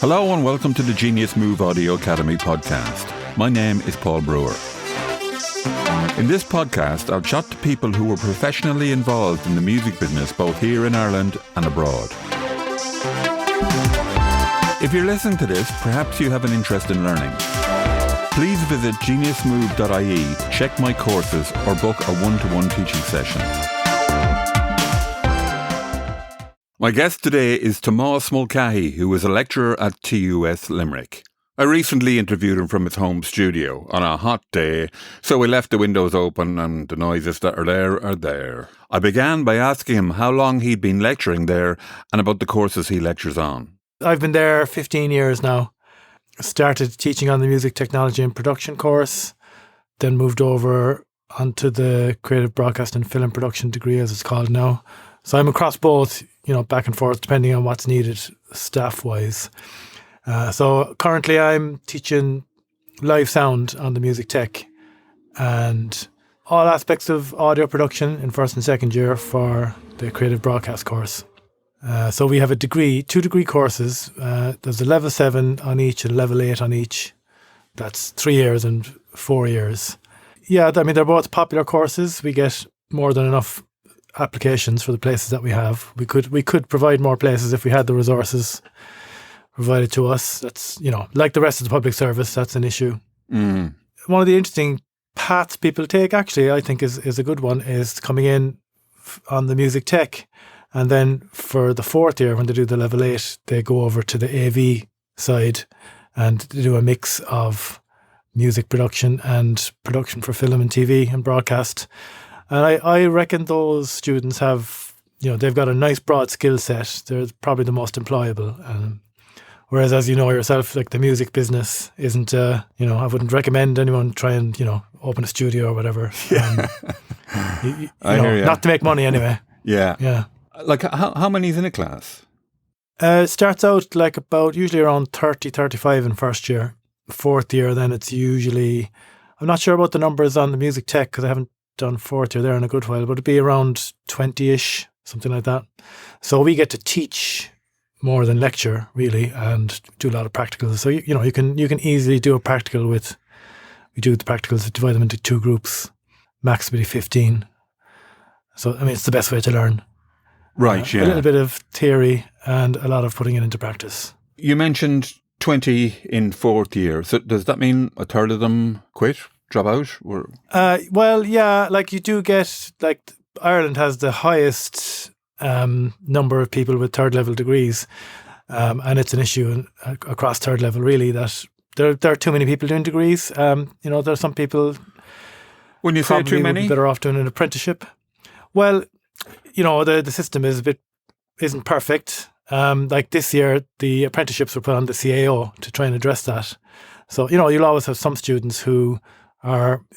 Hello and welcome to the Genius Move Audio Academy podcast. My name is Paul Brewer. In this podcast, I'll chat to people who are professionally involved in the music business both here in Ireland and abroad. If you're listening to this, perhaps you have an interest in learning. Please visit geniusmove.ie, check my courses or book a one-to-one teaching session. My guest today is Tomás Mulcahy, who is a lecturer at T.U.S. Limerick. I recently interviewed him from his home studio on a hot day, so we left the windows open and the noises that are there are there. I began by asking him how long he'd been lecturing there and about the courses he lectures on. I've been there 15 years now. Started teaching on the music technology and production course, then moved over onto the creative broadcast and film production degree, as it's called now. So I'm across both, back and forth, depending on what's needed staff-wise. So currently I'm teaching live sound on the music tech and all aspects of audio production in first and second year for the creative broadcast course. So we have two degree courses. There's a level 7 on each and level 8 on each. That's 3 years and 4 years. Yeah, they're both popular courses. We get more than enough applications for the places that we have. We could provide more places if we had the resources provided to us. That's, like the rest of the public service, that's an issue. One of the interesting paths people take, actually, I think is a good one, is coming in on the music tech. And then for the fourth year, when they do the level 8, they go over to the AV side and they do a mix of music production and production for film and TV and broadcast. And I reckon those students have, they've got a nice broad skill set. They're probably the most employable. Whereas, as you know yourself, like the music business isn't, I wouldn't recommend anyone try and, open a studio or whatever. Yeah. I hear you. Not to make money anyway. Yeah. Yeah. Like how many's in a class? It starts out like usually around 30, 35 in first year. Fourth year, then it's usually, I'm not sure about the numbers on the music tech because I haven't done fourth year there in a good while, but it'd be around 20-ish, something like that. So we get to teach more than lecture, really, and do a lot of practicals. So, you can easily do a practical we do the practicals, divide them into 2 groups, maximally 15. So, it's the best way to learn. Right, yeah. A little bit of theory and a lot of putting it into practice. You mentioned 20 in fourth year. So does that mean a third of them quit, drop out? Or? Well, yeah, like you do get, like Ireland has the highest number of people with third level degrees. And it's an issue across third level, really, that there are too many people doing degrees. There are some people. When you say too many? That are off doing an apprenticeship. Well, the system isn't perfect. Like this year, the apprenticeships were put on the CAO to try and address that. So, you'll always have some students who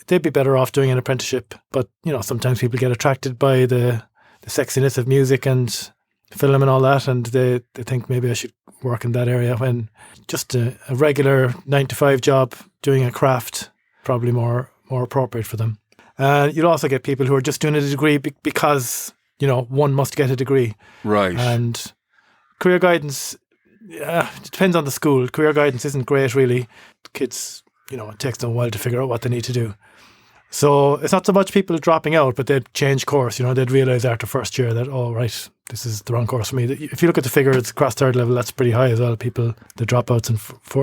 they'd be better off doing an apprenticeship. But, sometimes people get attracted by the sexiness of music and film and all that. And they think maybe I should work in that area when just a regular 9-to-5 job doing a craft, probably more appropriate for them. You'll also get people who are just doing a degree because, one must get a degree. Right. And career guidance, it depends on the school. Career guidance isn't great, really. Kids, it takes them a while to figure out what they need to do. So it's not so much people dropping out, but they'd change course. They'd realise after first year that, oh, right, this is the wrong course for me. If you look at the figures across third level, that's pretty high as well. People, the dropouts in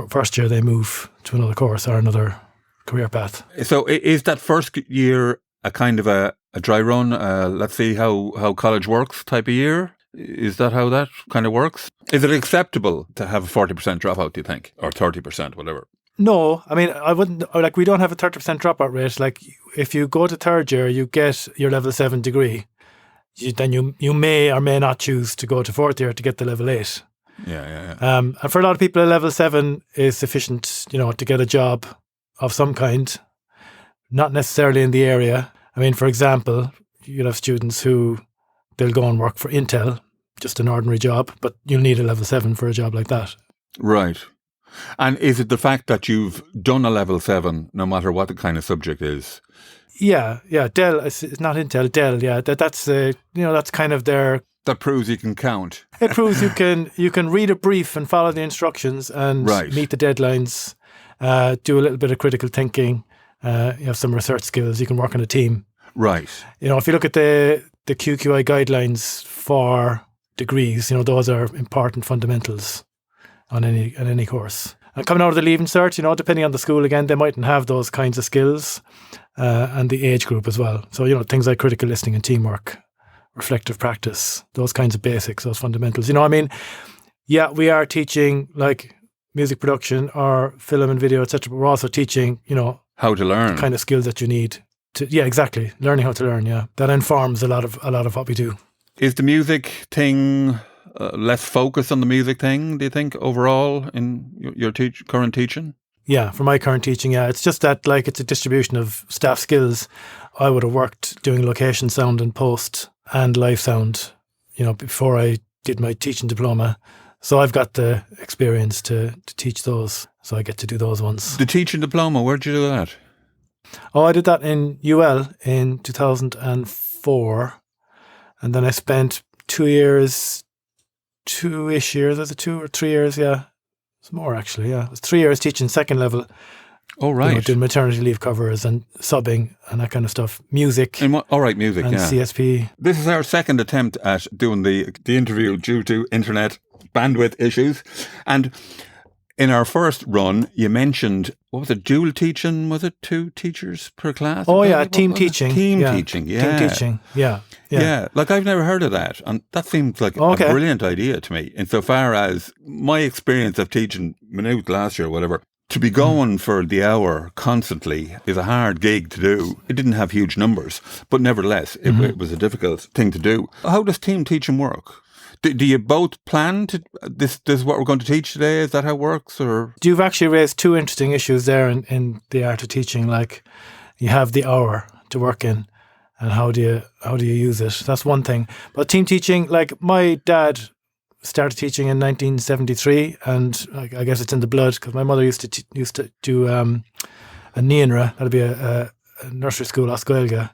first year, they move to another course or another career path. So is that first year a kind of a dry run, let's see how college works type of year? Is that how that kind of works? Is it acceptable to have a 40% dropout, do you think? Or 30%, whatever? No, I wouldn't, we don't have a 30% dropout rate. Like if you go to third year, you get your level 7 degree. Then you may or may not choose to go to fourth year to get the level 8. Yeah. And for a lot of people, a level 7 is sufficient, to get a job of some kind, not necessarily in the area. For example, you'll have students who they'll go and work for Intel, just an ordinary job, but you'll need a level 7 for a job like that. Right. And is it the fact that you've done a level 7, no matter what the kind of subject is? Yeah. Dell, it's not Intel, Dell, yeah. That's kind of their That proves you can count. It proves you can read a brief and follow the instructions and Right. meet the deadlines, do a little bit of critical thinking, you have some research skills, you can work on a team. Right. If you look at the QQI guidelines for degrees, those are important fundamentals on any course. And coming out of the Leaving Cert, depending on the school, again, they mightn't have those kinds of skills, and the age group as well. So, things like critical listening and teamwork, reflective practice, those kinds of basics, those fundamentals. Yeah, we are teaching like music production or film and video, etc. But we're also teaching, how to learn, the kind of skills that you need to. Yeah, exactly. Learning how to learn. Yeah, that informs a lot of what we do. Is the music thing less focus on the music thing, do you think, overall in your current teaching? Yeah, for my current teaching, yeah. It's just that, like, it's a distribution of staff skills. I would have worked doing location sound and post and live sound, before I did my teaching diploma. So I've got the experience to teach those. So I get to do those ones. The teaching diploma, where'd you do that? Oh, I did that in UL in 2004. And then I spent 2 years, 2-ish years, was it 2 or 3 years? Yeah. It's more actually, yeah. It was 3 years teaching second level. Oh, right. Doing maternity leave covers and subbing and that kind of stuff. Music. And all right, music, and yeah. CSP. This is our second attempt at doing the interview due to internet bandwidth issues. And in our first run, you mentioned, what was it, dual teaching? Was it 2 teachers per class? Oh, yeah, team teaching. Team teaching, yeah. Team teaching, yeah. Yeah, like I've never heard of that. And that seems like a brilliant idea to me, insofar as my experience of teaching Minute last year or whatever, to be going for the hour constantly is a hard gig to do. It didn't have huge numbers, but nevertheless, it was a difficult thing to do. How does team teaching work? Do you both plan to, this is what we're going to teach today? Is that how it works? Or you've actually raised 2 interesting issues there in the art of teaching. Like, you have the hour to work in, and how do you use it? That's one thing. But team teaching, like, my dad started teaching in 1973, and I guess it's in the blood, because my mother used to do a Nianra, that'd be a nursery school, Oscoilga.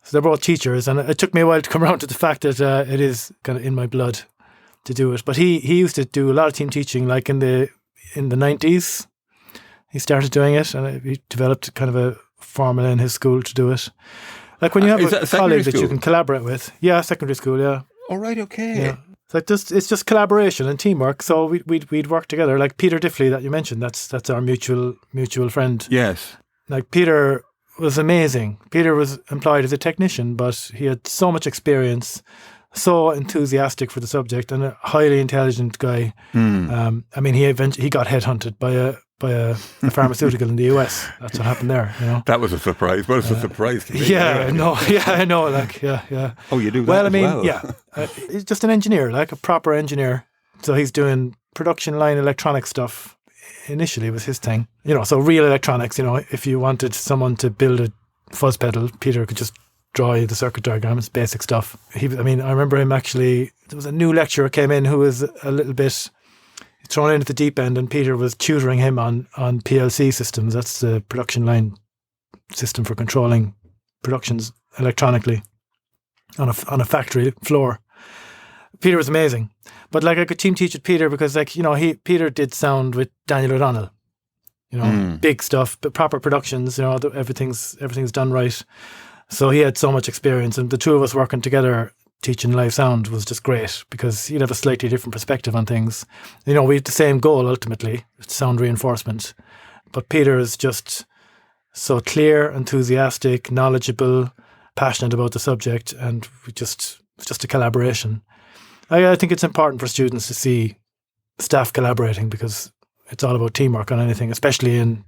So they're both teachers, and it took me a while to come around to the fact that it is kind of in my blood to do it. But he used to do a lot of team teaching, like in the 90s. He started doing it, and he developed kind of a formula in his school to do it. Like when you have a colleague that you can collaborate with. Yeah, secondary school, yeah. All right, okay. Yeah. It's just collaboration and teamwork. So we'd work together. Like Peter Diffley that you mentioned, that's our mutual friend. Yes. Like Peter was amazing. Peter was employed as a technician, but he had so much experience, so enthusiastic for the subject, and a highly intelligent guy. I mean, he got headhunted by a pharmaceutical in the U.S. That's what happened there. That was a surprise. What a surprise to me. Yeah, I know. Like, yeah. Oh, you do that? Well, I mean, well. Yeah. He's just an engineer, like a proper engineer. So he's doing production line electronic stuff. Initially was his thing, so real electronics, if you wanted someone to build a fuzz pedal, Peter could just draw you the circuit diagrams, basic stuff. I remember him actually, there was a new lecturer came in who was a little bit thrown into the deep end, and Peter was tutoring him on PLC systems. That's the production line system for controlling productions electronically on a factory floor. Peter was amazing. But like I could team teach with Peter because Peter did sound with Daniel O'Donnell, big stuff, but proper productions, everything's done right. So he had so much experience, and the 2 of us working together teaching live sound was just great because he'd have a slightly different perspective on things. We had the same goal ultimately, sound reinforcement. But Peter is just so clear, enthusiastic, knowledgeable, passionate about the subject, and it's just a collaboration. I think it's important for students to see staff collaborating because it's all about teamwork on anything, especially in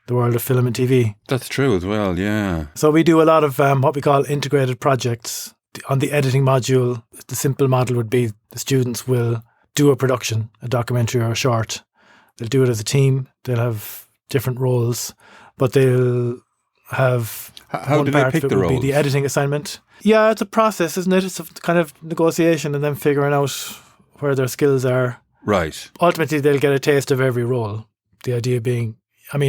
the world of film and TV. That's true as well, yeah. So we do a lot of what we call integrated projects. On the editing module, the simple model would be the students will do a production, a documentary or a short. They'll do it as a team. They'll have different roles, but they'll have How do they pick the roles? Be the editing assignment. Yeah, it's a process, isn't it? It's a kind of negotiation and then figuring out where their skills are. Right. Ultimately, they'll get a taste of every role. The idea being,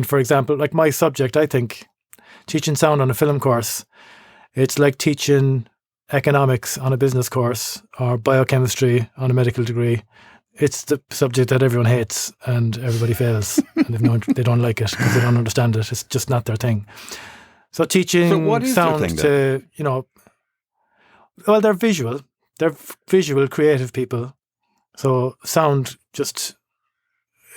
for example, like my subject, I think, teaching sound on a film course, it's like teaching economics on a business course or biochemistry on a medical degree, it's the subject that everyone hates and everybody fails. And they don't like it because they don't understand it. It's just not their thing. So teaching what is sound their thing, to, well, they're visual. They're visual, creative people. So sound just,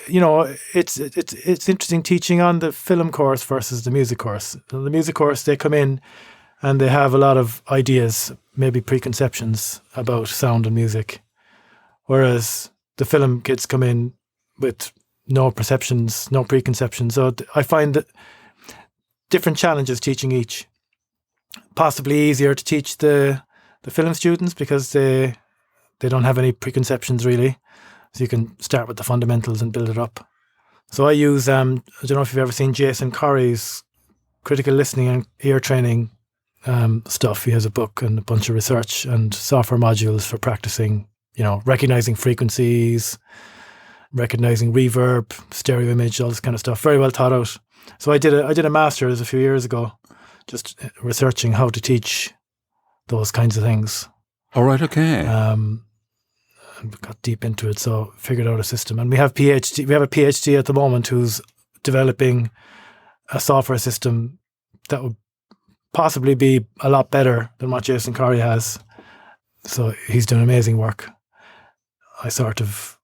it's interesting teaching on the film course versus the music course. So the music course, they come in and they have a lot of ideas, maybe preconceptions about sound and music. Whereas the film kids come in with no perceptions, no preconceptions. So I find that different challenges teaching each. Possibly easier to teach the film students because they don't have any preconceptions really. So you can start with the fundamentals and build it up. So I use, I don't know if you've ever seen Jason Corey's critical listening and ear training stuff. He has a book and a bunch of research and software modules for practicing, recognizing frequencies, recognizing reverb, stereo image, all this kind of stuff. Very well thought out. So I did a master's a few years ago, just researching how to teach those kinds of things. All right, okay. And got deep into it, so figured out a system. And we have a PhD at the moment who's developing a software system that would possibly be a lot better than what Jason Corey has. So he's doing amazing work. I sort of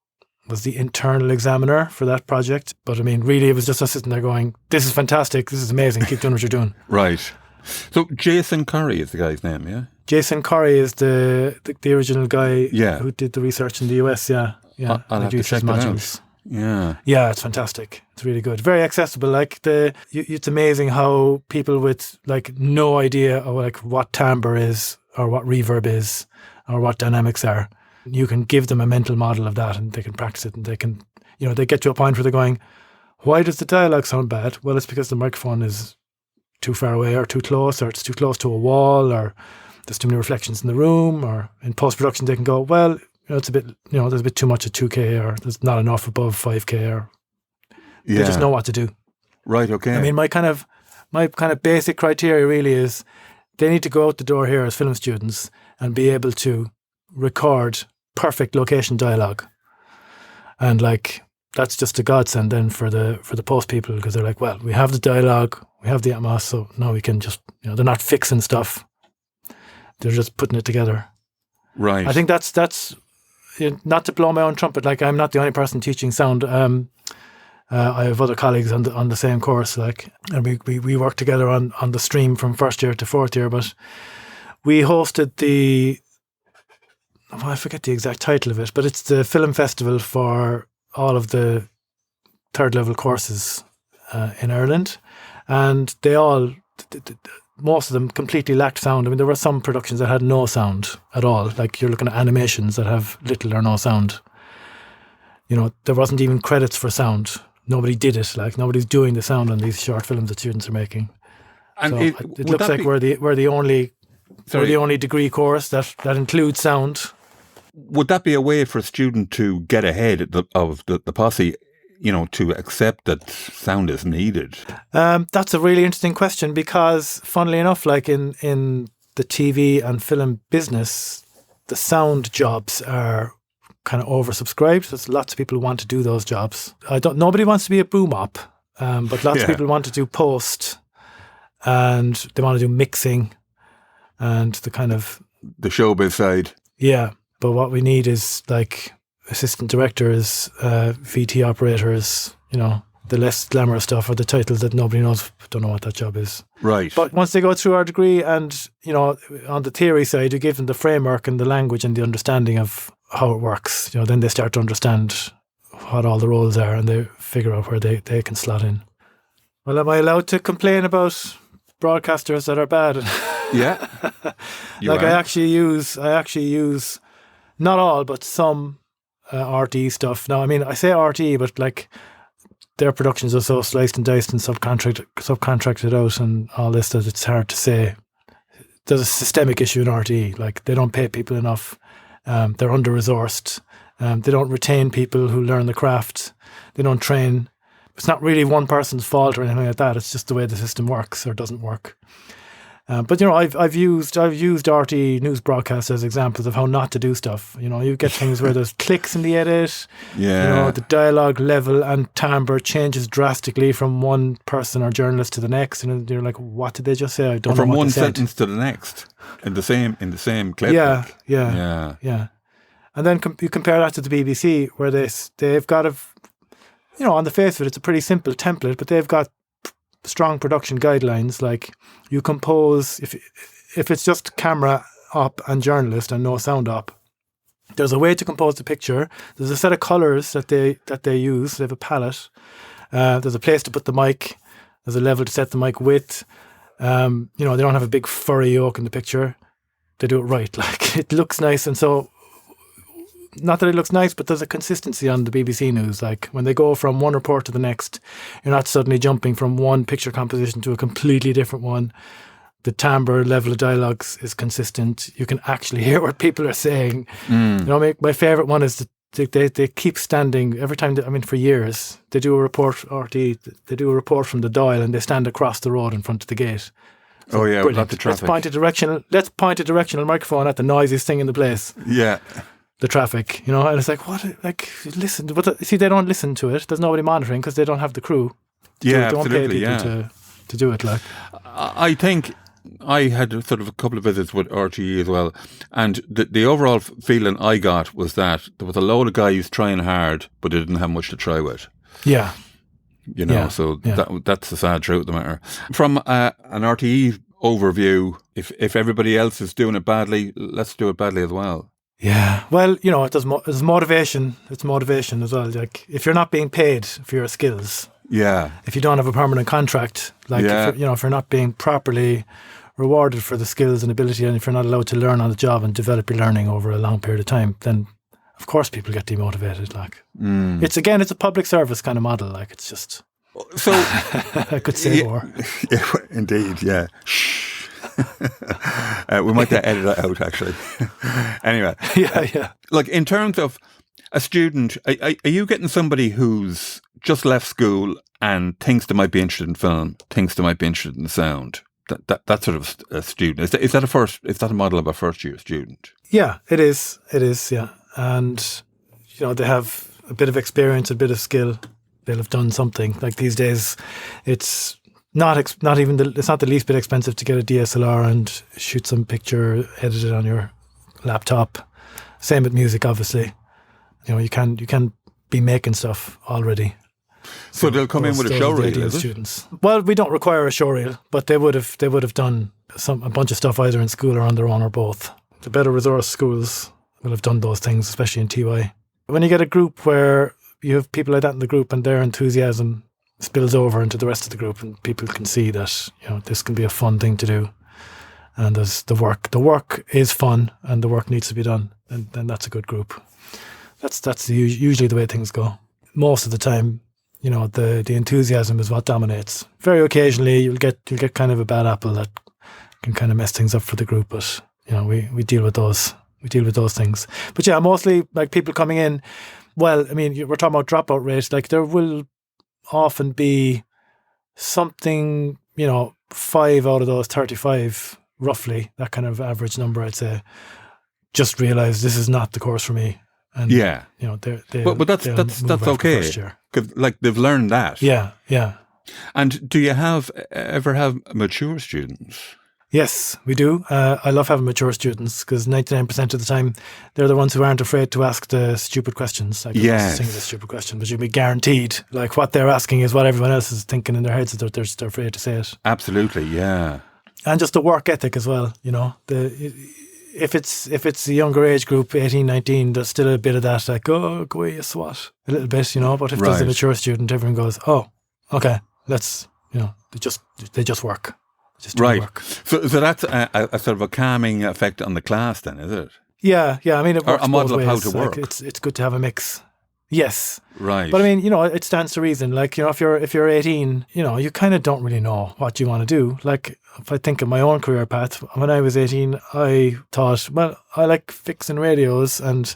was the internal examiner for that project. But I mean, really, it was just us sitting there going, this is fantastic, this is amazing, keep doing what you're doing. Right. So Jason Corey is the guy's name, yeah? Jason Corey is the original guy who did the research in the US, yeah. I'll have to check it out. Yeah. Yeah, it's fantastic. It's really good. Very accessible. Like it's amazing how people with like no idea of like what timbre is or what reverb is or what dynamics are, you can give them a mental model of that and they can practice it and they can, they get to a point where they're going, why does the dialogue sound bad? Well, it's because the microphone is too far away or too close, or it's too close to a wall, or there's too many reflections in the room, or in post-production they can go, well, it's a bit, there's a bit too much at 2K, or there's not enough above 5K, or they just know what to do. Right, okay. I mean, my kind of basic criteria really is they need to go out the door here as film students and be able to record perfect location dialogue. And like, that's just a godsend then for the post people, because they're like, well, we have the dialogue, we have the atmos, so now we can just, they're not fixing stuff. They're just putting it together. Right. I think that's not to blow my own trumpet. Like, I'm not the only person teaching sound. I have other colleagues on the same course, like, and we work together on the stream from first year to fourth year. But we hosted I forget the exact title of it, but it's the film festival for all of the third level courses in Ireland, and they all, most of them completely lacked sound. I mean, there were some productions that had no sound at all. Like, you're looking at animations that have little or no sound. There wasn't even credits for sound. Nobody did it. Like, nobody's doing the sound on these short films that students are making. And so it looks like we're the only degree course that includes sound. Would that be a way for a student to get ahead of the posse, to accept that sound is needed? That's a really interesting question, because funnily enough, like in the TV and film business, the sound jobs are kind of oversubscribed. There's lots of people who want to do those jobs. Nobody wants to be a boom op, but lots of people want to do post, and they want to do mixing and the kind of the showbiz side. Yeah. But what we need is like assistant directors, VT operators, the less glamorous stuff, or the titles that nobody knows, don't know what that job is. Right. But once they go through our degree and, on the theory side, you give them the framework and the language and the understanding of how it works, then they start to understand what all the roles are and they figure out where they can slot in. Well, am I allowed to complain about broadcasters that are bad? Yeah. I actually use not all, but some RTE stuff. Now, I mean, I say RTE, but like their productions are so sliced and diced and subcontracted out and all this that it's hard to say. There's a systemic issue in RTE. Like, they don't pay people enough. They're under-resourced. They don't retain people who learn the craft. They don't train. It's not really one person's fault or anything like that. It's just the way the system works or doesn't work. But I've used RTE news broadcasts as examples of how not to do stuff. You get things where there's clicks in the edit. Yeah. The dialogue level and timbre changes drastically from one person or journalist to the next, and you're like, what did they just say? I don't know. From what one they said. sentence to the next in the same clip. Yeah. And then you compare that to the BBC, where they've got on the face of it, it's a pretty simple template, but they've got strong production guidelines. Like, you compose, if it's just camera up and journalist and no sound up, there's a way to compose the picture. There's a set of colours that they use. They have a palette. There's a place to put the mic. There's a level to set the mic with. They don't have a big furry yoke in the picture. They do it right. Like, it looks nice. And so, not that it looks nice, but there's a consistency on the BBC News. Like, when they go from one report to the next, you're not suddenly jumping from one picture composition to a completely different one. The timbre level of dialogues is consistent. You can actually hear what people are saying. My favourite one is that they keep standing every time. For years they do a report. They do a report from the Dáil, and they stand across the road in front of the gate. So without the traffic. Let's point a directional microphone at the noisiest thing in the place. Yeah. The traffic, and it's like, what? Like, listen, but see, they don't listen to it. There's nobody monitoring because they don't have the crew. Yeah, don't pay absolutely. people to do it. Like, I think I had sort of a couple of visits with RTE as well, and the overall feeling I got was that there was a load of guys trying hard, but they didn't have much to try with. Yeah. That's the sad truth of the matter. From an RTE overview, if everybody else is doing it badly, let's do it badly as well. Yeah, well, there's motivation. It's motivation as well. Like, if you're not being paid for your skills, if you don't have a permanent contract, like, if you're not being properly rewarded for the skills and ability, and if you're not allowed to learn on the job and develop your learning over a long period of time, then of course people get demotivated. Like, it's a public service kind of model. Like, it's just so I could say more. Yeah, indeed. Yeah. We might edit that out, actually. Anyway. Yeah. Like, in terms of a student, are you getting somebody who's just left school and thinks they might be interested in film, thinks they might be interested in sound? That sort of a student. Is that a model of a first year student? Yeah, it is. Yeah. And, they have a bit of experience, a bit of skill. They'll have done something. Like, these days, it's it's not the least bit expensive to get a DSLR and shoot some picture, edit it on your laptop. Same with music, obviously. You can be making stuff already. So they'll come in with a showreel, is it? Students. Well, we don't require a showreel, but they would have done a bunch of stuff either in school or on their own or both. The better resource schools will have done those things, especially in TY. When you get a group where you have people like that in the group and their enthusiasm spills over into the rest of the group, and people can see that this can be a fun thing to do, and there's the work is fun and the work needs to be done, and then that's a good group. That's usually the way things go. Most of the time, the enthusiasm is what dominates. Very occasionally you'll get kind of a bad apple that can kind of mess things up for the group, but we deal with those things. But yeah, mostly, like, people coming in, well, we're talking about dropout rates. Like, there will often be something, 5 out of those 35, roughly, that kind of average number, I'd say, just realise this is not the course for me. And, but that's okay, because, like, they've learned that. Yeah. And do you ever have mature students? Yes, we do. I love having mature students because 99% of the time they're the ones who aren't afraid to ask the stupid questions. Like, yes. Sing the stupid question, but you'll be guaranteed, like, what they're asking is what everyone else is thinking in their heads, that they're afraid to say it. Absolutely, yeah. And just the work ethic as well. If it's a younger age group, 18, 19, there's still a bit of that, like, go away, you swat, a little bit, But if there's a mature student, everyone goes, oh, okay, let's, they just work. Right. So that's a sort of a calming effect on the class then, is it? Yeah. It works a model both of how ways. to work. Like, it's good to have a mix. Yes. Right. But it stands to reason. Like, if you're 18, you kind of don't really know what you want to do. Like, if I think of my own career path, when I was 18, I thought, well, I like fixing radios and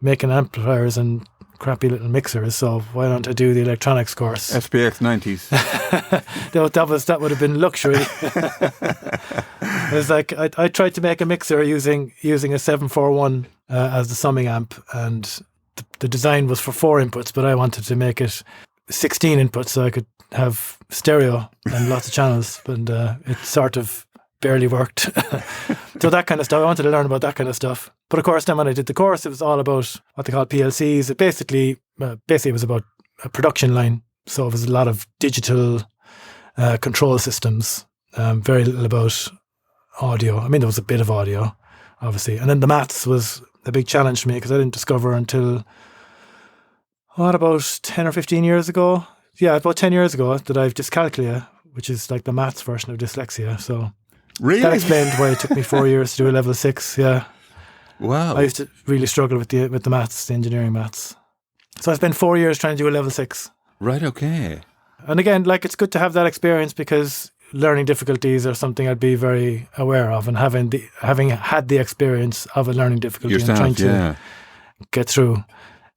making amplifiers and crappy little mixers, so why don't I do the electronics course? SPX 90s. that would have been luxury. It was like I tried to make a mixer using a 741 as the summing amp, and the design was for 4 inputs, but I wanted to make it 16 inputs so I could have stereo and lots of channels, and it sort of barely worked. So that kind of stuff, I wanted to learn about that kind of stuff. But of course, then when I did the course, it was all about what they call PLCs. It basically it was about a production line. So it was a lot of digital control systems, very little about audio. I mean, there was a bit of audio, obviously. And then the maths was a big challenge for me because I didn't discover until, about 10 or 15 years ago? Yeah, about 10 years ago that I have dyscalculia, which is like the maths version of dyslexia. So really? That explained why it took me 4 years to do a level 6, yeah. Wow. I used to really struggle with the maths, the engineering maths. So I spent 4 years trying to do a level 6. Right, okay. And again, like, it's good to have that experience because learning difficulties are something I'd be very aware of, and having had the experience of a learning difficulty Yourself, and trying to get through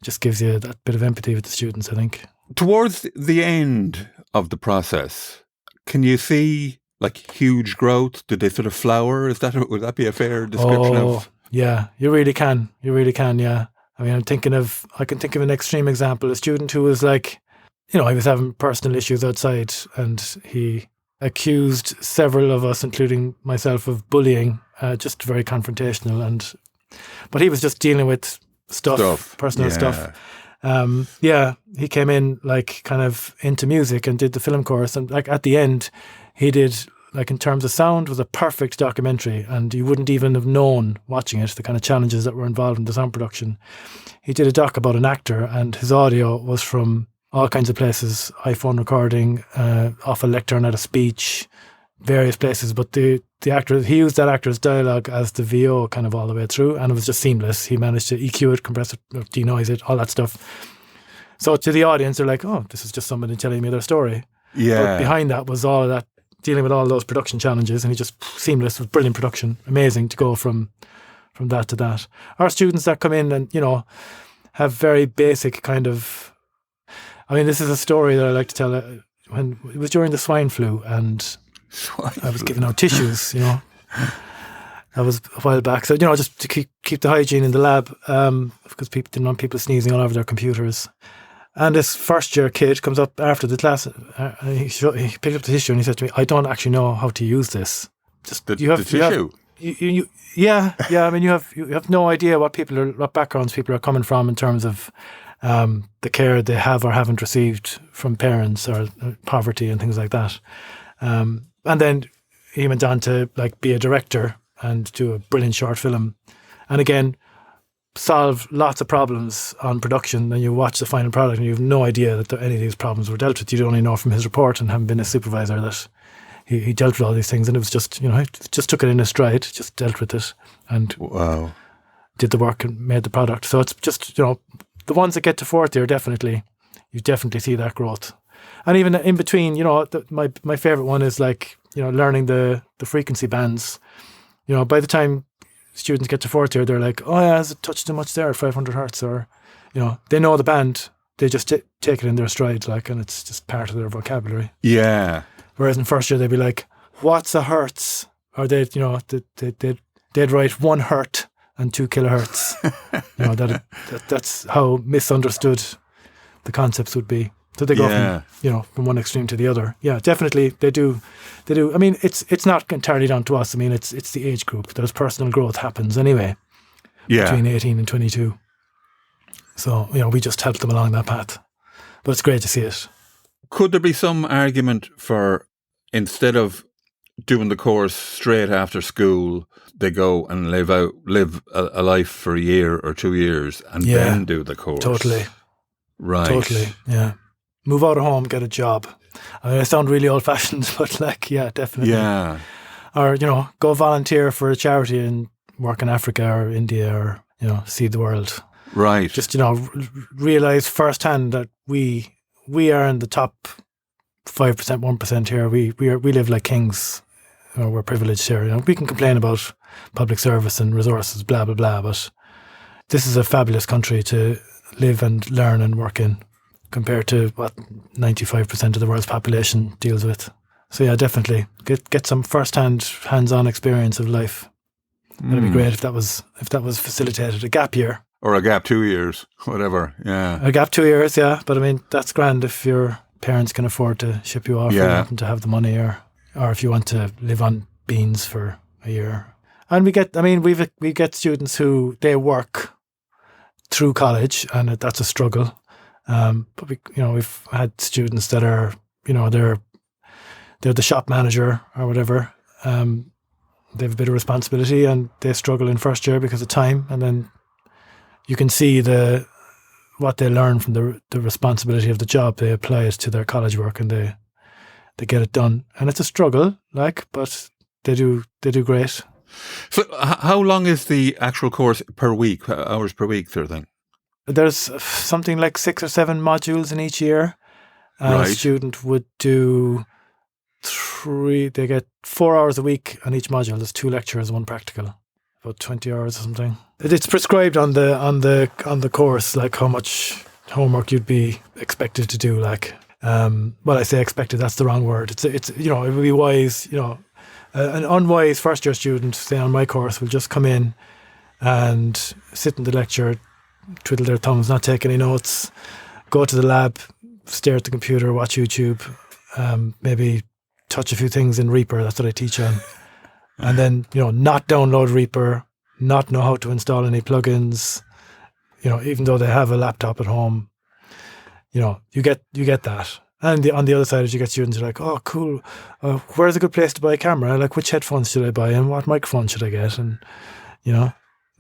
just gives you that bit of empathy with the students, I think. Towards the end of the process, can you see like huge growth? Did they sort of flower? Would that be a fair description of? Yeah, you really can. You really can, yeah. I mean, I can think of an extreme example, a student who was like, he was having personal issues outside, and he accused several of us, including myself, of bullying, just very confrontational. But he was just dealing with personal stuff. He came in like kind of into music and did the film course, and like at the end, he did, like, in terms of sound, was a perfect documentary, and you wouldn't even have known watching it the kind of challenges that were involved in the sound production. He did a doc about an actor, and his audio was from all kinds of places, iPhone recording, off a lectern at a speech, various places, but the actor, he used that actor's dialogue as the VO kind of all the way through, and it was just seamless. He managed to EQ it, compress it, denoise it, all that stuff. So to the audience, they're like, oh, this is just somebody telling me their story. Yeah. But behind that was all of that, dealing with all those production challenges, and he just seamless, with brilliant production. Amazing to go from that to that. Our students that come in and, have very basic kind of, I mean, this is a story that I like to tell. When it was during the swine flu, and I was giving out tissues, That was a while back. So, just to keep the hygiene in the lab, because people didn't want people sneezing all over their computers. And this first year kid comes up after the class, he picked up the tissue and he said to me, I don't actually know how to use this. Just the tissue? Yeah. I mean, you have no idea what backgrounds people are coming from in terms of the care they have or haven't received from parents, or poverty and things like that. And then he went on to like be a director and do a brilliant short film. And again, solve lots of problems on production, and you watch the final product and you have no idea that any of these problems were dealt with. You only know from his report, and having been a supervisor, that he dealt with all these things, and it was just, he just took it in his stride, just dealt with it, and did the work and made the product. So it's just, the ones that get to fourth year, you definitely see that growth. And even in between, my favourite one is like, learning the frequency bands. By the time students get to fourth year, they're like, oh yeah, has it touched too much there at 500 hertz? Or, they know the band, they just take it in their stride, like, and it's just part of their vocabulary. Yeah. Whereas in first year, they'd be like, what's a hertz? Or they'd write 1 hertz and 2 kilohertz. That's how misunderstood the concepts would be. So they go from one extreme to the other. Yeah, definitely they do. I mean, it's not entirely down to us. I mean, it's the age group. There's personal growth happens anyway. Yeah. Between 18 and 22. So, we just help them along that path. But it's great to see it. Could there be some argument for, instead of doing the course straight after school, they go and live a life for a year or 2 years and then do the course? Totally. Right. Totally, yeah. Move out of home, get a job. I mean, I sound really old-fashioned, but definitely. Yeah. Or, go volunteer for a charity and work in Africa or India, or, see the world. Right. Just, realise firsthand that we are in the top 5%, 1% here. We live like kings. We're privileged here. We can complain about public service and resources, blah, blah, blah, but this is a fabulous country to live and learn and work in, compared to what 95% of the world's population deals with. So yeah, definitely get some hands-on experience of life. That'd be great if that was facilitated. A gap year. Or a gap 2 years, whatever, yeah. A gap 2 years, yeah. But I mean, that's grand if your parents can afford to ship you off, or you happen to have the money, or if you want to live on beans for a year. And we get students who, they work through college, and that's a struggle. But we've had students that are, they're the shop manager or whatever. They have a bit of responsibility, and they struggle in first year because of time, and then you can see what they learn from the responsibility of the job. They apply it to their college work, and they get it done. And it's a struggle, but they do great. So how long is the actual course per week, hours per week sort of thing? There's something like 6 or 7 modules in each year. A student would do they get 4 hours a week on each module. There's 2 lectures, 1 practical, about 20 hours or something. It's prescribed on the course, like how much homework you'd be expected to do. Like, well, I say expected, that's the wrong word. It's it would be wise. An unwise first year student, say on my course, will just come in and sit in the lecture, twiddle their thumbs, not take any notes, go to the lab, stare at the computer, watch YouTube, maybe touch a few things in Reaper. That's what I teach on. And then, not download Reaper, not know how to install any plugins, even though they have a laptop at home. You get that. And on the other side is you get students who are like, oh, cool, where's a good place to buy a camera? Like, which headphones should I buy and what microphone should I get? And,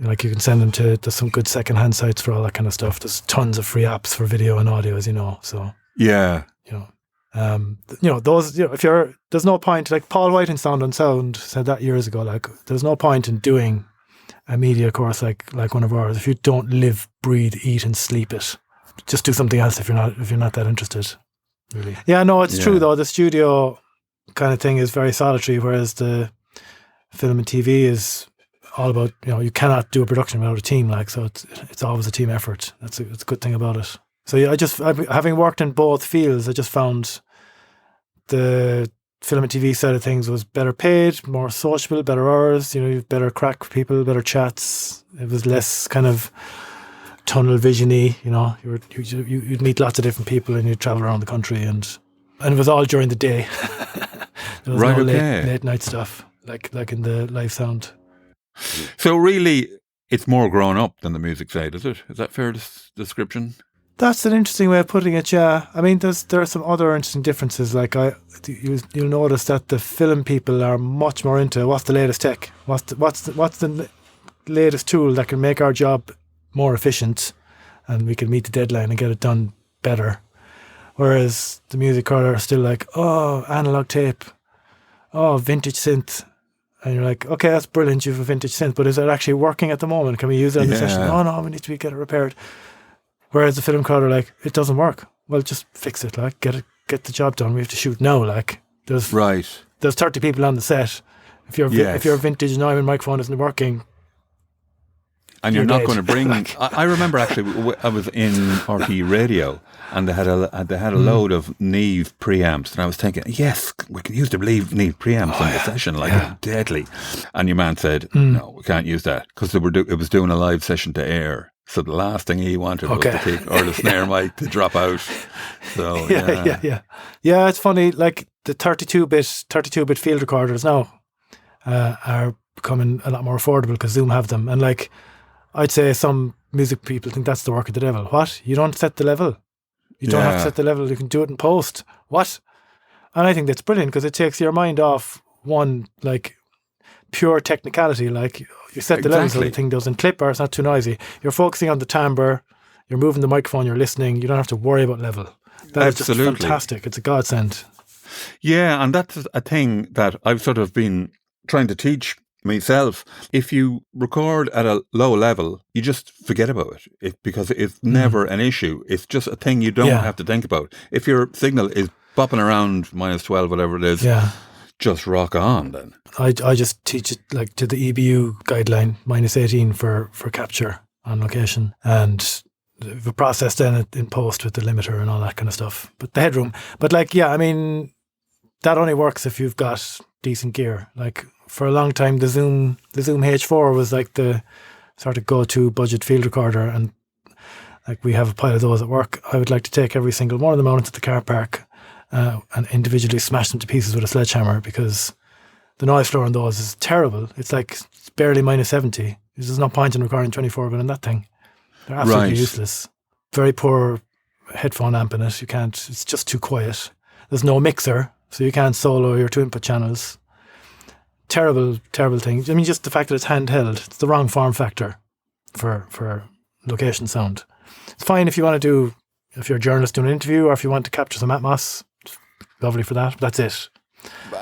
like you can send them to some good secondhand sites for all that kind of stuff. There's tons of free apps for video and audio, as you know. So, yeah. Those, there's no point, like Paul White in Sound on Sound said that years ago, like there's no point in doing a media course like one of ours if you don't live, breathe, eat and sleep it. Just do something else if you're not that interested, really. Yeah, no, it's true though. The studio kind of thing is very solitary, whereas the film and TV is all about, you cannot do a production without a team, like, so it's always a team effort. It's a good thing about it. So yeah, having worked in both fields, I just found the film and TV side of things was better paid, more sociable, better hours, better crack with people, better chats. It was less kind of tunnel vision-y, you'd meet lots of different people and you'd travel around the country, and it was all during the day. There was no late night stuff like in the live sound. So really, it's more grown up than the music side, is it? Is that fair description? That's an interesting way of putting it, yeah. I mean, there are some other interesting differences. Like you'll notice that the film people are much more into what's the latest tech, what's the latest tool that can make our job more efficient, and we can meet the deadline and get it done better. Whereas the music crowd are still like, oh, analog tape, oh, vintage synth. And you're like, okay, that's brilliant, you have a vintage synth, but is it actually working at the moment? Can we use it in the session? Oh no, we need to get it repaired. Whereas the film crowd are like, it doesn't work. Well, just fix it, like, get the job done. We have to shoot now, like. There's 30 people on the set. If your vintage Neumann microphone isn't working, and you're not going to bring. I remember actually, I was in RT Radio, and they had a load of Neve preamps, and I was thinking, yes, we can use the Neve preamps in the session, like deadly. And your man said, no, we can't use that because it was doing a live session to air. So the last thing he wanted was the kick or the snare mic to drop out. So yeah, it's funny. Like the 32-bit field recorders now are becoming a lot more affordable because Zoom have them, and like. I'd say some music people think that's the work of the devil. What? You don't set the level. You don't have to set the level. You can do it in post. What? And I think that's brilliant because it takes your mind off one, like, pure technicality. Like, you set the level so the thing doesn't clip or it's not too noisy. You're focusing on the timbre. You're moving the microphone. You're listening. You don't have to worry about level. That's just fantastic. It's a godsend. Yeah, and that's a thing that I've sort of been trying to teach myself. If you record at a low level, you just forget about it because it's never an issue. It's just a thing you don't have to think about. If your signal is bopping around -12, whatever it is, just rock on then. I just teach it like to the EBU guideline, -18 for capture on location. And the process then in post with the limiter and all that kind of stuff. But the headroom, but like, yeah, I mean, that only works if you've got decent gear. Like for a long time, the Zoom H4 was like the sort of go-to budget field recorder, and like we have a pile of those at work. I would like to take every single one of them out into the car park and individually smash them to pieces with a sledgehammer, because the noise floor on those is terrible. It's like it's barely minus 70. There's no point in recording 24-bit on that thing. They're absolutely useless. Very poor headphone amp in it. You can't. It's just too quiet. There's no mixer, so you can't solo your 2-input channels. Terrible thing. I mean, just the fact that it's handheld. It's the wrong form factor for location sound. It's fine if you want to do, if you're a journalist doing an interview, or if you want to capture some atmos. It's lovely for that. But that's it.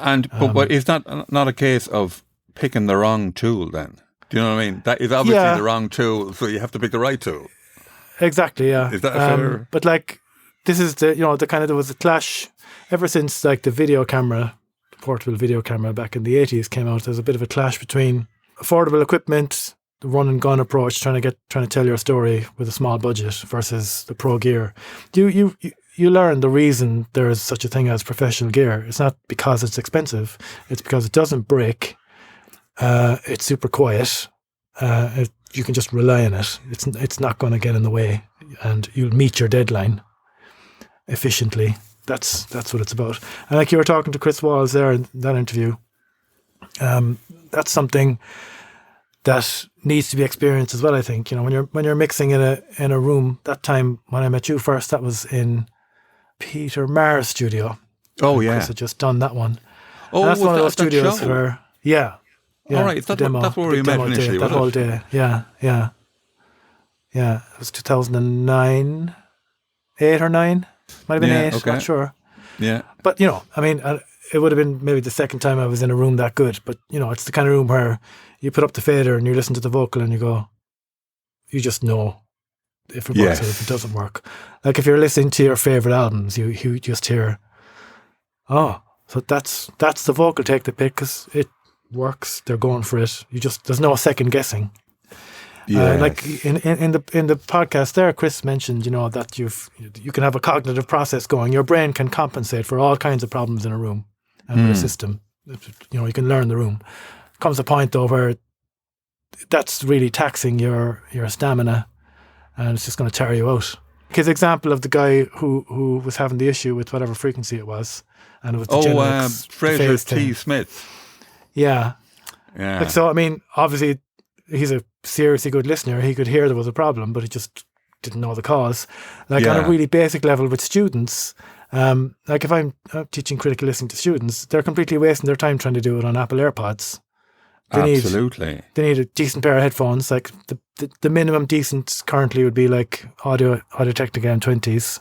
And but is that not a case of picking the wrong tool then? Do you know what I mean? That is obviously the wrong tool, so you have to pick the right tool. Exactly, yeah. Is that fair? But like, this is the there was a clash ever since like the video camera, the portable video camera back in the 80s came out. There's a bit of a clash between affordable equipment, the run and gun approach, trying to tell your story with a small budget, versus the pro gear. You learn the reason there is such a thing as professional gear. It's not because it's expensive. It's because it doesn't break. It's super quiet. You can just rely on it. It's not going to get in the way, and you'll meet your deadline efficiently. That's what it's about. And like you were talking to Chris Walls there in that interview, that's something that needs to be experienced as well. I think, when you're mixing in a room. That time when I met you first, that was in Peter Marr's studio. Oh yeah, Chris had just done that one. Oh, and that's one of those studios show? where all right, that's where we met initially. That whole day, yeah. It was 2009, 8 or 9, might have been 8. Okay. Not sure. Yeah, but I mean, it would have been maybe the second time I was in a room that good. But it's the kind of room where you put up the fader and you listen to the vocal and you just know if it works or if it doesn't work. Like if you're listening to your favorite albums, you just hear, oh, so that's the vocal take they pick because it works. They're going for it. There's no second guessing. Like in the podcast there, Chris mentioned that you can have a cognitive process going. Your brain can compensate for all kinds of problems in a room and in a system. You can learn the room. Comes a point though where that's really taxing your stamina, and it's just going to tire you out. His example of the guy who was having the issue with whatever frequency it was, and it was the Fraser T. Smith. Yeah. Like, so, I mean, obviously, he's a seriously good listener. He could hear there was a problem, but he just didn't know the cause. Like, on a really basic level with students, like if I'm teaching critical listening to students, they're completely wasting their time trying to do it on Apple AirPods. Absolutely. They need a decent pair of headphones. Like, the minimum decent currently would be like Audio-Technica M20s.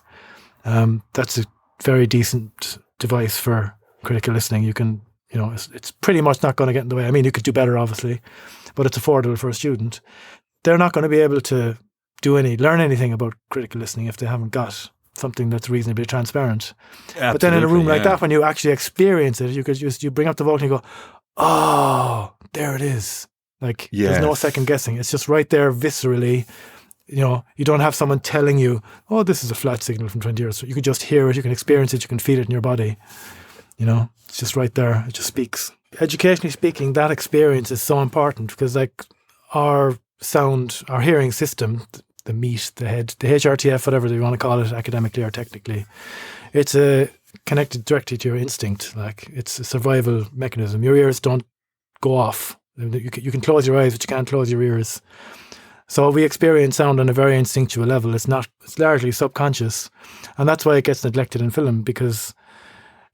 That's a very decent device for critical listening. You can... it's pretty much not going to get in the way. I mean, you could do better, obviously, but it's affordable for a student. They're not going to be able to learn anything about critical listening if they haven't got something that's reasonably transparent. Absolutely, but then in a room like that, when you actually experience it, you bring up the vocal and you go, oh, there it is. Like, there's no second guessing. It's just right there viscerally. You don't have someone telling you, oh, this is a flat signal from 20 years. So you can just hear it, you can experience it, you can feel it in your body. It's just right there. It just speaks. Educationally speaking, that experience is so important because, like, our hearing system, the meat, the head, the HRTF, whatever you want to call it, academically or technically, it's connected directly to your instinct. Like, it's a survival mechanism. Your ears don't go off. You can close your eyes, but you can't close your ears. So we experience sound on a very instinctual level. It's largely subconscious, and that's why it gets neglected in film, because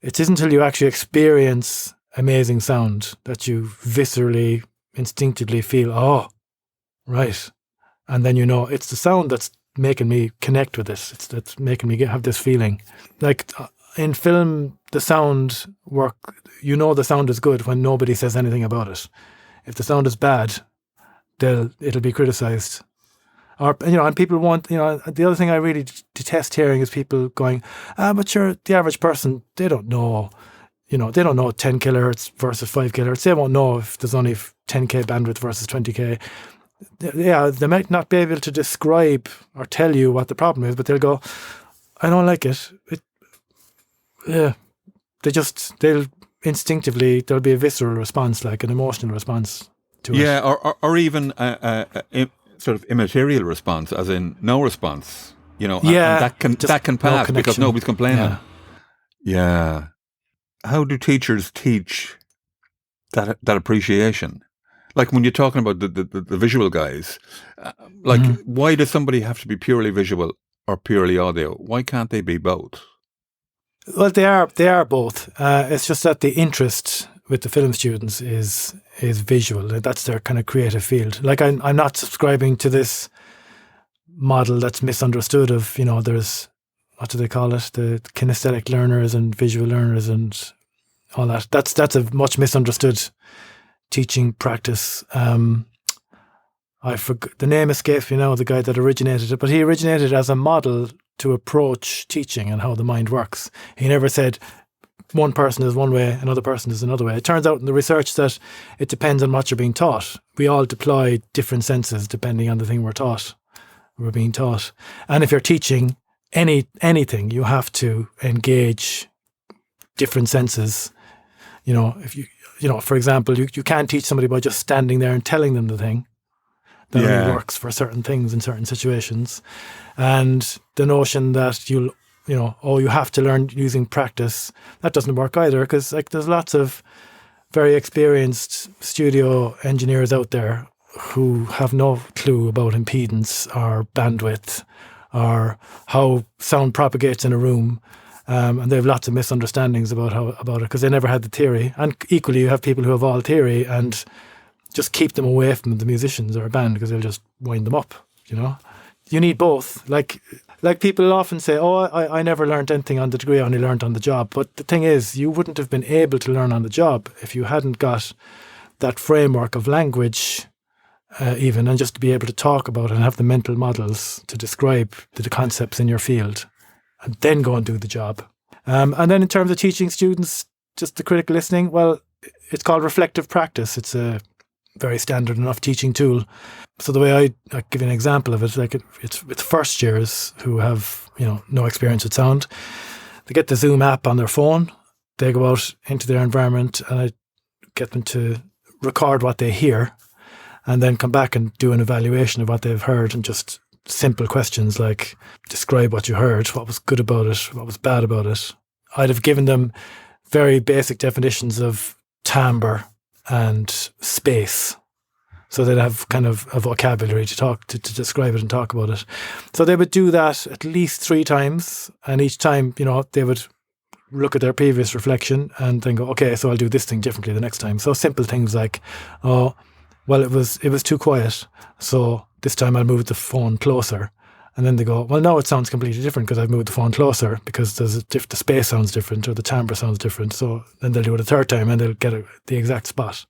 it isn't until you actually experience amazing sound that you viscerally, instinctively feel, oh, right. And then it's the sound that's making me connect with this. That's making me have this feeling. Like in film, the sound work, the sound is good when nobody says anything about it. If the sound is bad, it'll be criticised. Or, and people want, the other thing I really detest hearing is people going, but sure, the average person, they don't know, they don't know 10 kilohertz versus 5 kilohertz. They won't know if there's only 10K bandwidth versus 20K. they might not be able to describe or tell you what the problem is, but they'll go, I don't like it. They'll instinctively, there'll be a visceral response, like an emotional response to it. Yeah, or even a sort of immaterial response, as in no response. You know, Yeah, and that can pass no because connection. nobody's complaining. Yeah. How do teachers teach that appreciation? Like when you're talking about the visual guys, why does somebody have to be purely visual or purely audio? Why can't they be both? Well, they are both. It's just that the interest with the film students is visual. That's their kind of creative field. Like I'm not subscribing to this model that's misunderstood of, you know, there's, what do they call it? The kinesthetic learners and visual learners and all that. That's a much misunderstood teaching practice. I forgot, the name escapes me now, the guy that originated it, but he originated it as a model to approach teaching and how the mind works. He never said one person is one way, another person is another way. It turns out in the research that it depends on what you're being taught. We all deploy different senses depending on the thing we're being taught. And if you're teaching anything, you have to engage different senses. You know, if you for example, you can't teach somebody by just standing there and telling them the thing. That only works for certain things in certain situations. And the notion that you have to learn using practice, that doesn't work either, because like there's lots of very experienced studio engineers out there who have no clue about impedance or bandwidth or how sound propagates in a room. And they have lots of misunderstandings about it because they never had the theory. And equally, you have people who have all theory and just keep them away from the musicians or a band because they'll just wind them up, you know. You need both. Like people often say, oh, I never learned anything on the degree, I only learned on the job. But the thing is, you wouldn't have been able to learn on the job if you hadn't got that framework of language even, and just to be able to talk about it and have the mental models to describe the concepts in your field and then go and do the job. And then in terms of teaching students, just the critical listening, well, it's called reflective practice. It's a very standard enough teaching tool. So the way I give you an example of it, like it's with first years who have, you know, no experience with sound. They get the Zoom app on their phone. They go out into their environment and I get them to record what they hear and then come back and do an evaluation of what they've heard, and just simple questions like describe what you heard, what was good about it, what was bad about it. I'd have given them very basic definitions of timbre and space, so they'd have kind of a vocabulary to talk to describe it and talk about it. So they would do that at least 3 times, and each time, you know, they would look at their previous reflection and then go, okay, so I'll do this thing differently the next time. So simple things like, oh, well, it was too quiet, so this time I'll move the phone closer. And then they go, well, now it sounds completely different because I've moved the phone closer because the space sounds different or the timbre sounds different. So then they'll do it a third time and they'll get the exact spot.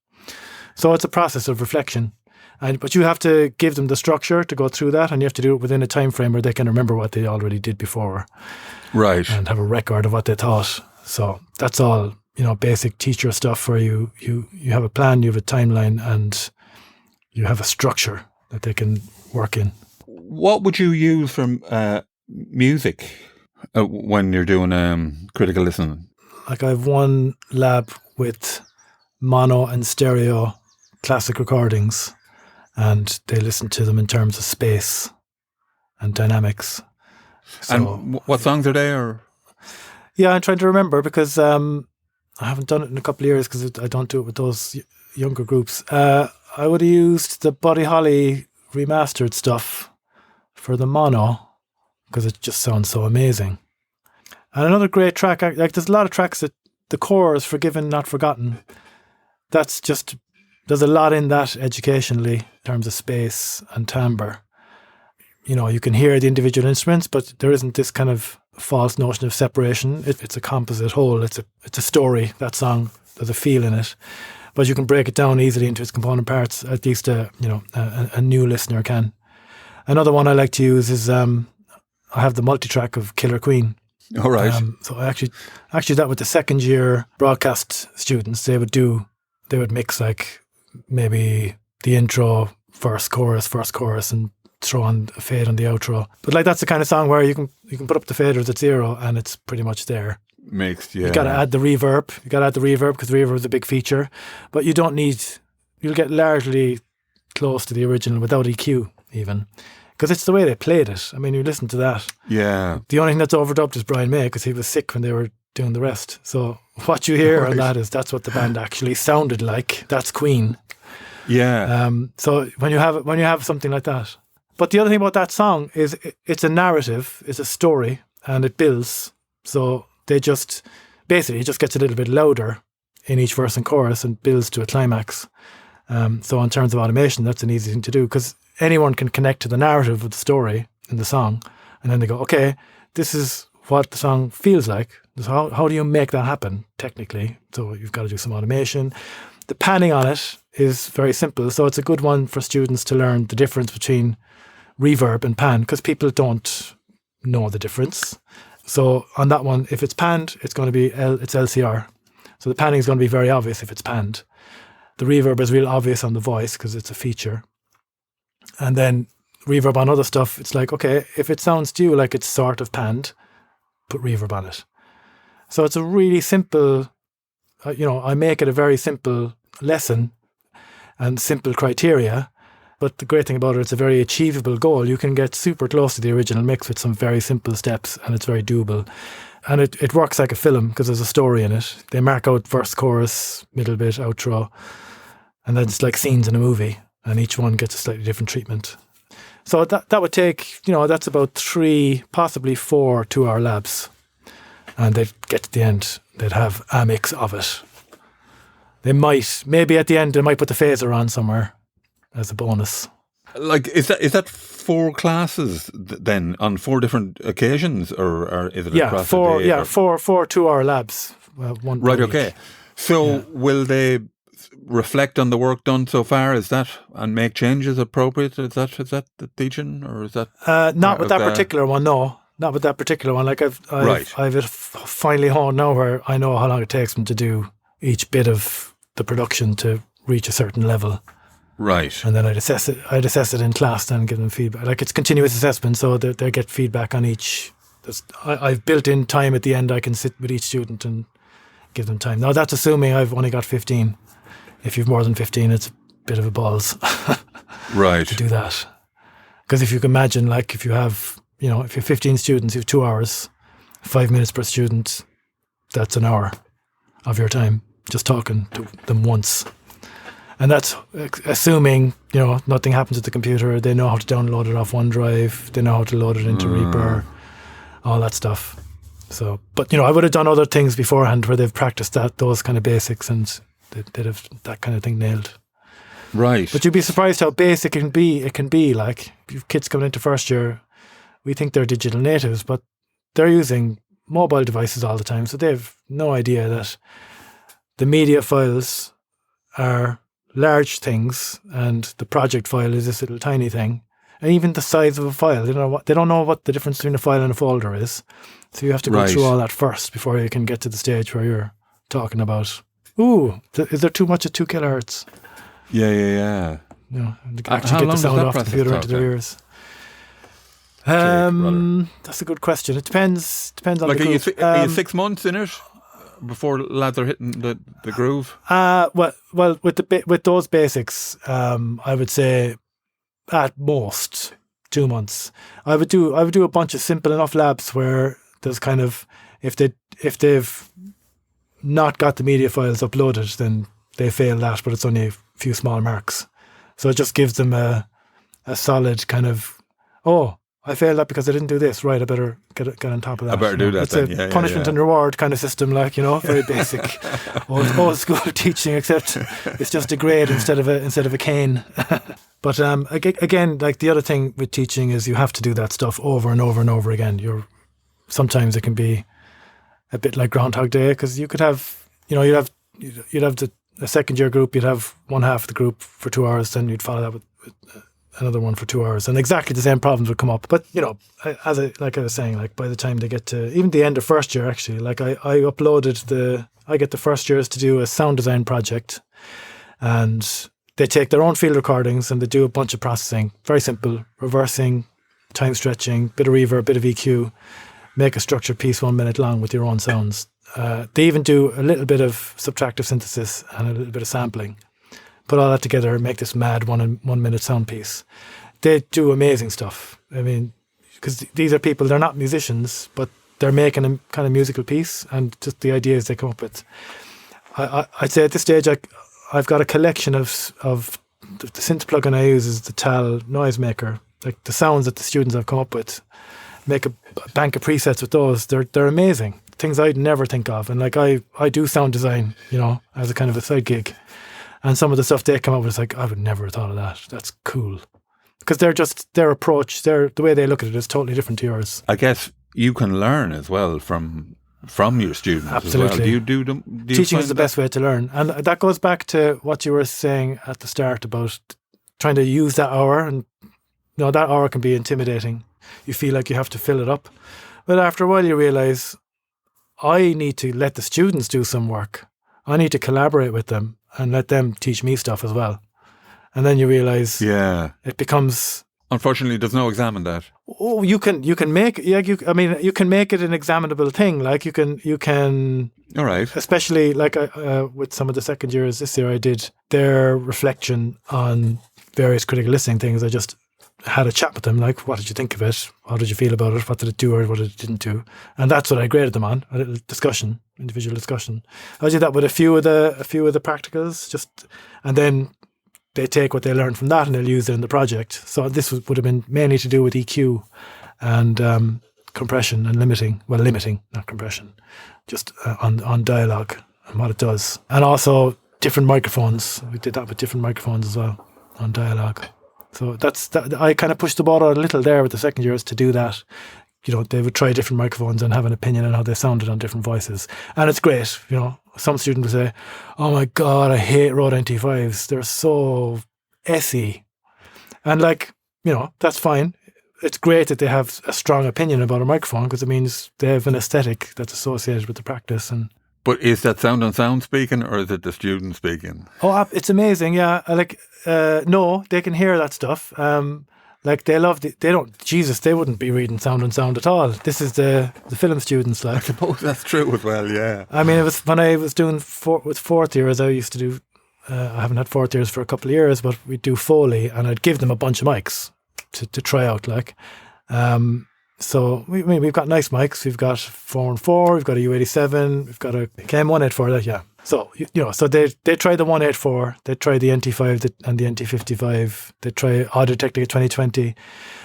So it's a process of reflection. But you have to give them the structure to go through that, and you have to do it within a time frame where they can remember what they already did before. Right. And have a record of what they thought. So that's all, you know, basic teacher stuff where you have a plan, you have a timeline, and you have a structure that they can work in. What would you use from music when you're doing critical listening? Like I've one lab with mono and stereo classic recordings, and they listen to them in terms of space and dynamics. So, and what songs are they? Or? Yeah, I'm trying to remember because I haven't done it in a couple of years because I don't do it with those younger groups. I would have used the Buddy Holly remastered stuff for the mono because it just sounds so amazing. And another great track, like there's a lot of tracks that the core is Forgiven, Not Forgotten. That's just, there's a lot in that educationally in terms of space and timbre. You know, you can hear the individual instruments, but there isn't this kind of false notion of separation. It's a composite whole. It's a story, that song. There's a feel in it. But you can break it down easily into its component parts, at least a new listener can. Another one I like to use is I have the multi-track of Killer Queen. All right. So I actually that with the second year broadcast students, they would mix like maybe the intro verse, chorus, and throw on a fade on the outro. But like that's the kind of song where you can put up the faders at 0 and it's pretty much there. Mixed, yeah. You got to add the reverb. You got to add the reverb because the reverb is a big feature. But you don't need. You'll get largely close to the original without EQ even, because it's the way they played it. I mean, you listen to that. Yeah. The only thing that's overdubbed is Brian May because he was sick when they were doing the rest. So what you hear on that is that's what the band actually sounded like. That's Queen. Yeah. So when you have something like that. But the other thing about that song is it's a narrative, it's a story, and it builds. So they just basically it just gets a little bit louder in each verse and chorus and builds to a climax. So in terms of automation, that's an easy thing to do because anyone can connect to the narrative of the story in the song, and then they go, okay, this is what the song feels like. So how do you make that happen technically? So you've got to do some automation. The panning on it is very simple, so it's a good one for students to learn the difference between reverb and pan because people don't know the difference. So on that one, if it's panned, it's going to be it's LCR. So the panning is going to be very obvious if it's panned. The reverb is real obvious on the voice because it's a feature. And then reverb on other stuff, it's like, okay, if it sounds to you like it's sort of panned, put reverb on it. So it's a really simple, I make it a very simple lesson and simple criteria. But the great thing about it, it's a very achievable goal. You can get super close to the original mix with some very simple steps and it's very doable. And it works like a film because there's a story in it. They mark out verse, chorus, middle bit, outro. And then it's like scenes in a movie. And each one gets a slightly different treatment. So that would take, that's about 3, possibly 4 2-hour labs. And they'd get to the end, they'd have a mix of it. Maybe at the end, they might put the phaser on somewhere as a bonus. Like, is that 4 classes then on 4 different occasions, or is it across the day? Yeah, 4 2-hour labs. One right. per week. Okay. So will they reflect on the work done so far? Is that and make changes appropriate? Is that the teaching, or is that not with that particular one? No, not with that particular one. Like I've it finally honed now where I know how long it takes them to do each bit of the production to reach a certain level. Right. And then I'd assess it in class and give them feedback. Like it's continuous assessment, so they get feedback on each. I've built in time at the end. I can sit with each student and give them time. Now that's assuming I've only got 15. If you've more than 15, it's a bit of a balls. Right. To do that. Because if you can imagine, like if you have, if you have 15 students, you have 2 hours, 5 minutes per student, that's an hour of your time just talking to them once. And that's assuming, nothing happens with the computer. They know how to download it off OneDrive. They know how to load it into Reaper, all that stuff. So, but, I would have done other things beforehand where they've practiced those kind of basics and they'd have that kind of thing nailed. Right. But you'd be surprised how basic it can be. It can be like, if you've kids coming into first year, we think they're digital natives, but they're using mobile devices all the time. So they've no idea that the media files are large things and the project file is this little tiny thing. And even the size of a file, they don't know what the difference between a file and a folder is. So you have to go through all that first before you can get to the stage where you're talking about, is there too much at 2 kilohertz? Yeah. Actually get the sound off the computer into their ears. That's a good question. It depends on the group. Are you 6 months in it before lads are hitting the groove? Well, with those basics, I would say at most 2 months. I would do a bunch of simple enough labs where there's kind of if they've not got the media files uploaded, then they fail that, but it's only a few small marks. So it just gives them a solid kind of, I failed that because I didn't do this. Right, I better get on top of that. I better do that. It's a punishment and reward kind of system, like, very basic old school teaching, except it's just a grade instead of a cane. But again, like the other thing with teaching is you have to do that stuff over and over and over again. Sometimes it can be a bit like Groundhog Day, because you could have, you'd have a second year group, you'd have one half of the group for 2 hours, then you'd follow that with another one for 2 hours, and exactly the same problems would come up. But like I was saying, like by the time they get to even the end of first year, actually, like I get the first years to do a sound design project, and they take their own field recordings and they do a bunch of processing. Very simple, reversing, time stretching, bit of reverb, bit of EQ, make a structured piece 1 minute long with your own sounds. They even do a little bit of subtractive synthesis and a little bit of sampling. Put all that together and make this mad 1 minute sound piece. They do amazing stuff. I mean, because these are people, they're not musicians, but they're making a kind of musical piece, and just the ideas they come up with. I'd say at this stage, I've got a collection of the synth plugin I use is the T.U.S noisemaker. Like the sounds that the students have come up with, make a bank of presets with those. They're amazing. Things I'd never think of. And like I do sound design, you know, as a kind of a side gig. And some of the stuff they come up with is like, I would never have thought of that. That's cool. Because their approach, the way they look at it is totally different to yours. I guess you can learn as well from your students. Absolutely. As well. Do you Teaching is the best way to learn. And that goes back to what you were saying at the start about trying to use that hour. And you know, that hour can be intimidating. You feel like you have to fill it up. But after a while you realise, I need to let the students do some work. I need to collaborate with them and let them teach me stuff as well. And then you realise it becomes... Unfortunately, there's no exam in that. Oh, you can make you can make it an examinable thing. Like you can. All right. Especially like with some of the second years this year, I did their reflection on various critical listening things. I just had a chat with them. Like, what did you think of it? How did you feel about it? What did it do or what it didn't do? And that's what I graded them on. A little discussion, individual discussion. I did that with a few of the practicals, and then they take what they learned from that and they'll use it in the project. So this would have been mainly to do with EQ and compression and limiting. Well, limiting, not compression. Just on dialogue and what it does. And also different microphones. We did that with different microphones as well on dialogue. So I kind of pushed the ball out a little there with the second years to do that. You know, they would try different microphones and have an opinion on how they sounded on different voices. And it's great, you know. Some student would say, oh my God, I hate Rode NT5s. They're so essy. And like, you know, that's fine. It's great that they have a strong opinion about a microphone because it means they have an aesthetic that's associated with the practice. But is that sound on sound speaking or is it the student speaking? Oh, it's amazing, yeah. No, they can hear that stuff. Like they love they wouldn't be reading sound on sound at all. This is the film students. Like, I suppose that's true as well, yeah. I mean, it was when I was doing with fourth years, I used to do, I haven't had fourth years for a couple of years, but we'd do Foley and I'd give them a bunch of mics to try out, like. So we've got nice mics. We've got 4-4, we've got a U87, we've got a KM184, yeah. So, you know, so they try the 184, they try the NT5 and the NT55, they try Audio Technica 2020.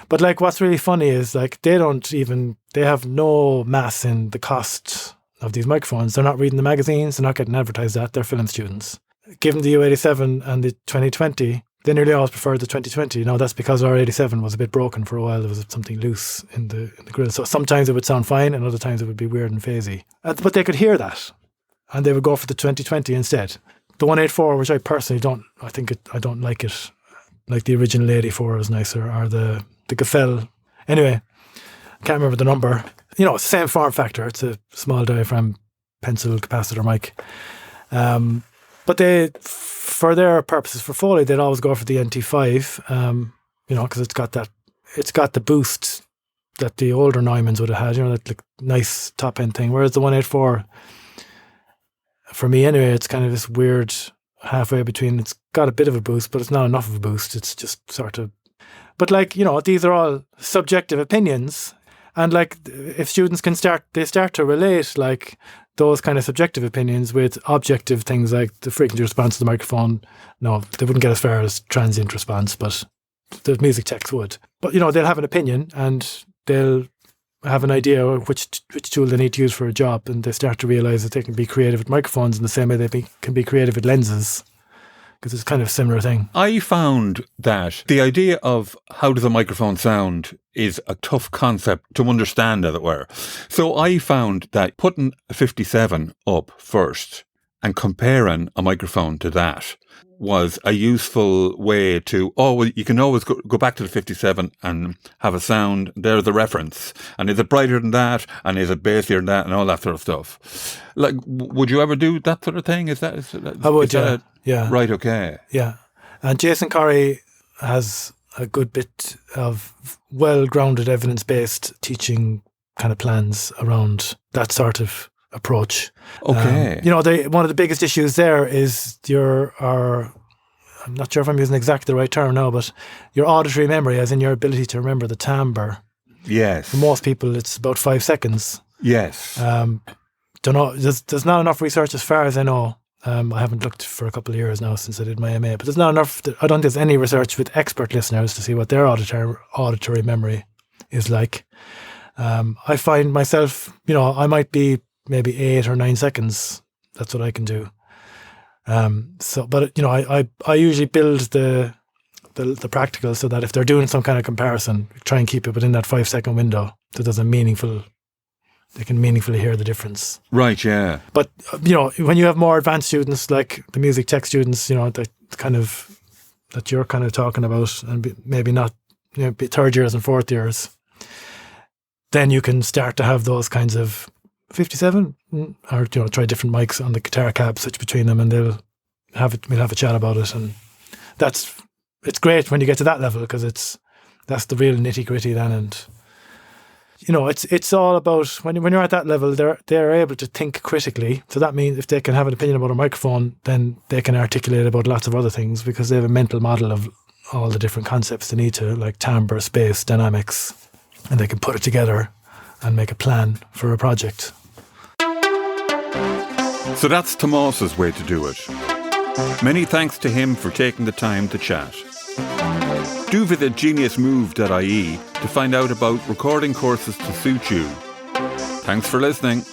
But like what's really funny is like they have no mass in the cost of these microphones. They're not reading the magazines, they're not getting advertised that, they're film students. Give them the U87 and the 2020, they nearly always prefer the 2020. Now that's because our 87 was a bit broken for a while. There was something loose in the grill. So sometimes it would sound fine and other times it would be weird and phasey. But they could hear that. And they would go for the 2020 instead. The 184, which I personally I don't like it. Like the original 84 is nicer, or the Gefell. Anyway, I can't remember the number. You know, it's the same form factor. It's a small diaphragm pencil capacitor mic. But for their purposes, for Foley, they'd always go for the NT5. You know, because it's got the boost that the older Neumanns would have had. You know, that like nice top end thing. Whereas the 184. For me anyway, it's kind of this weird halfway between, it's got a bit of a boost, but it's not enough of a boost. It's just sort of, but like, you know, these are all subjective opinions. And like, if students start to relate like those kind of subjective opinions with objective things like the frequency response to the microphone. No, they wouldn't get as far as transient response, but the music techs would. But, you know, they'll have an opinion and they'll have an idea of which tool they need to use for a job, and they start to realise that they can be creative with microphones in the same way they can be creative with lenses, because it's kind of a similar thing. I found that the idea of how does a microphone sound is a tough concept to understand, as it were. So I found that putting a 57 up first and comparing a microphone to that was a useful way to, you can always go back to the 57 and have a sound. There's the reference. And is it brighter than that? And is it bassier than that? And all that sort of stuff. Like, would you ever do that sort of thing? I would, yeah. Right, okay. Yeah. And Jason Corrie has a good bit of well-grounded, evidence-based teaching kind of plans around that sort of approach. Okay. One of the biggest issues there is I'm not sure if I'm using exactly the right term now, but your auditory memory, as in your ability to remember the timbre. Yes. For most people, it's about 5 seconds. Yes. Don't know. There's not enough research, as far as I know. I haven't looked for a couple of years now since I did my MA, but there's not enough. I don't think there's any research with expert listeners to see what their auditory memory is like. I find myself, I might be maybe 8 or 9 seconds. That's what I can do. I usually build the practical so that if they're doing some kind of comparison, try and keep it within that 5 second window so they can meaningfully hear the difference. Right, yeah. But, when you have more advanced students, like the music tech students, that you're kind of talking about, and maybe not, third years and fourth years, then you can start to have those kinds of 57, or try different mics on the guitar cab, switch between them, and we'll have a chat about it. And it's great when you get to that level, because that's the real nitty gritty then. And it's all about when you're at that level, they're able to think critically. So that means if they can have an opinion about a microphone, then they can articulate about lots of other things, because they have a mental model of all the different concepts they need to, like timbre, space, dynamics, and they can put it together and make a plan for a project. So that's Tomás's way to do it. Many thanks to him for taking the time to chat. Do visit geniusmove.ie to find out about recording courses to suit you. Thanks for listening.